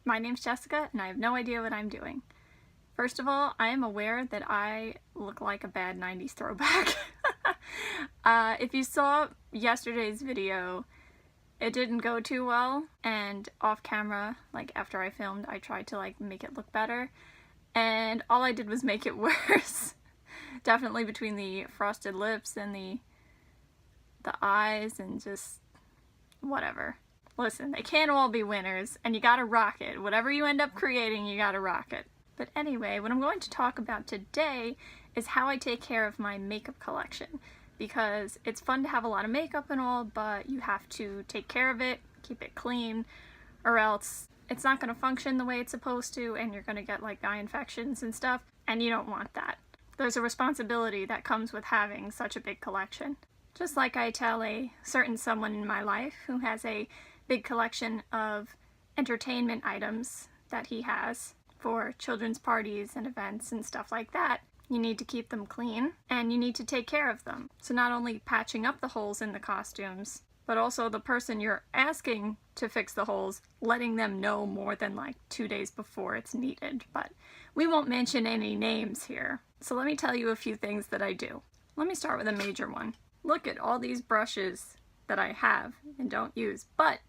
My name's Jessica and I have no idea what I'm doing. First of all, I am aware that I look like a bad 90s throwback. If you saw yesterday's video, it didn't go too well, and off camera, like after I filmed, I tried to make it look better, and all I did was make it worse. Definitely between the frosted lips and the eyes and just whatever. Listen, they can't all be winners, and you gotta rock it. Whatever you end up creating, you gotta rock it. But anyway, what I'm going to talk about today is how I take care of my makeup collection, because it's fun to have a lot of makeup and all, but you have to take care of it, keep it clean, or else it's not going to function the way it's supposed to, and you're going to get like eye infections and stuff, and you don't want that. There's a responsibility that comes with having such a big collection. Just like I tell a certain someone in my life who has a big collection of entertainment items that he has for children's parties and events and stuff like that, you need to keep them clean and you need to take care of them. So not only patching up the holes in the costumes, but also the person you're asking to fix the holes, letting them know more than like 2 days before it's needed. But we won't mention any names here. So let me tell you a few things that I do. Let me start with a major one. Look at all these brushes that I have and don't use, but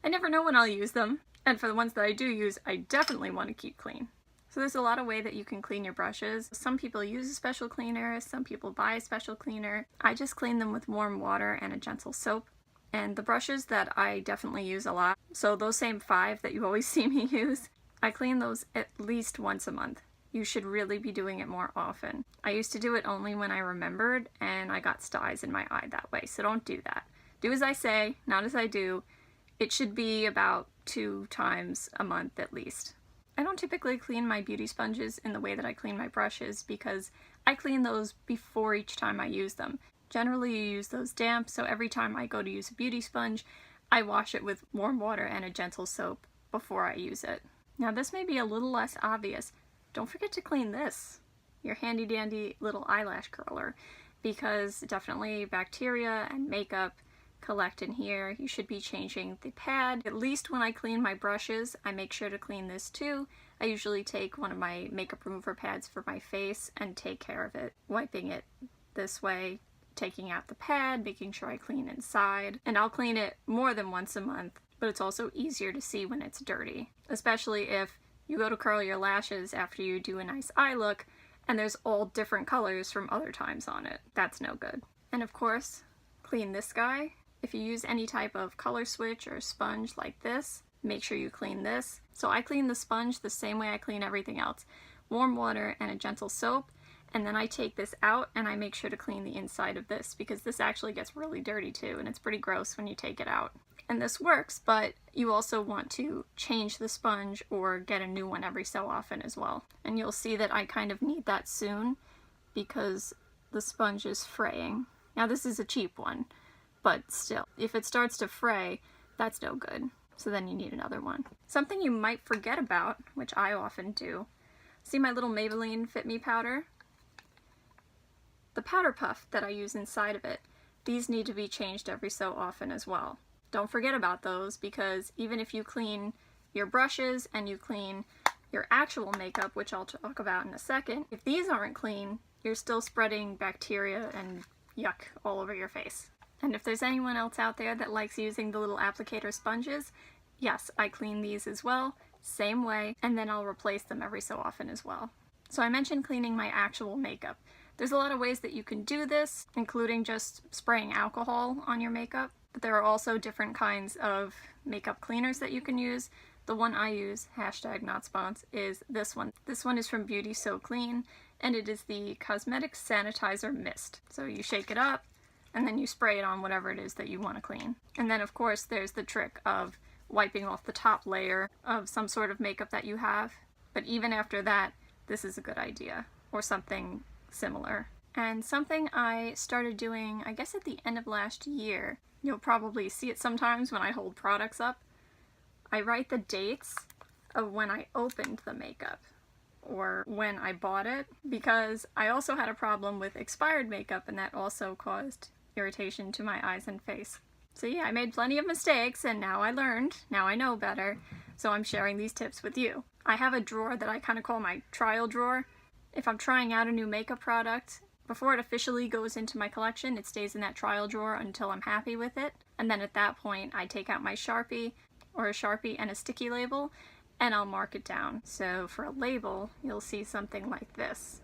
I never know when I'll use them. And for the ones that I do use, I definitely want to keep clean. So there's a lot of way that you can clean your brushes. Some people use a special cleaner, some people buy a special cleaner. I just clean them with warm water and a gentle soap. And the brushes that I definitely use a lot, so those same 5 that you always see me use, I clean those at least once a month. You should really be doing it more often. I used to do it only when I remembered, and I got styes in my eye that way, so don't do that. Do as I say, not as I do. It should be about 2 times a month at least. I don't typically clean my beauty sponges in the way that I clean my brushes because I clean those before each time I use them. Generally you use those damp, so every time I go to use a beauty sponge, I wash it with warm water and a gentle soap before I use it. Now this may be a little less obvious. Don't forget to clean this, your handy dandy little eyelash curler, because definitely bacteria and makeup collect in here. You should be changing the pad. At least when I clean my brushes, I make sure to clean this too. I usually take one of my makeup remover pads for my face and take care of it, wiping it this way, taking out the pad, making sure I clean inside. And I'll clean it more than once a month, but it's also easier to see when it's dirty, especially if you go to curl your lashes after you do a nice eye look and there's all different colors from other times on it. That's no good. And of course, clean this guy. If you use any type of color switch or sponge like this, make sure you clean this. So I clean the sponge the same way I clean everything else. Warm water and a gentle soap, and then I take this out and I make sure to clean the inside of this because this actually gets really dirty too, and it's pretty gross when you take it out. And this works, but you also want to change the sponge or get a new one every so often as well. And you'll see that I kind of need that soon because the sponge is fraying. Now this is a cheap one, but still, if it starts to fray, that's no good. So then you need another one. Something you might forget about, which I often do, see my little Maybelline Fit Me powder? The powder puff that I use inside of it, these need to be changed every so often as well. Don't forget about those, because even if you clean your brushes and you clean your actual makeup, which I'll talk about in a second, if these aren't clean, you're still spreading bacteria and yuck all over your face. And if there's anyone else out there that likes using the little applicator sponges, yes, I clean these as well, same way, and then I'll replace them every so often as well. So I mentioned cleaning my actual makeup. There's a lot of ways that you can do this, including just spraying alcohol on your makeup, but there are also different kinds of makeup cleaners that you can use. The one I use, #NotSpons, is this one. This one is from Beauty So Clean, and it is the Cosmetic Sanitizer Mist. So you shake it up, and then you spray it on whatever it is that you want to clean. And then of course there's the trick of wiping off the top layer of some sort of makeup that you have. But even after that, this is a good idea, or something similar. And something I started doing, I guess at the end of last year, you'll probably see it sometimes when I hold products up, I write the dates of when I opened the makeup or when I bought it, because I also had a problem with expired makeup and that also caused irritation to my eyes and face. So yeah, I made plenty of mistakes and now I learned, now I know better, so I'm sharing these tips with you. I have a drawer that I kind of call my trial drawer. If I'm trying out a new makeup product, before it officially goes into my collection, it stays in that trial drawer until I'm happy with it. And then at that point, I take out my Sharpie, or a Sharpie and a sticky label, and I'll mark it down. So for a label, you'll see something like this.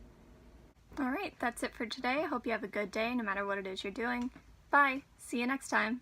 Alright, that's it for today. I hope you have a good day no matter what it is you're doing. Bye! See you next time!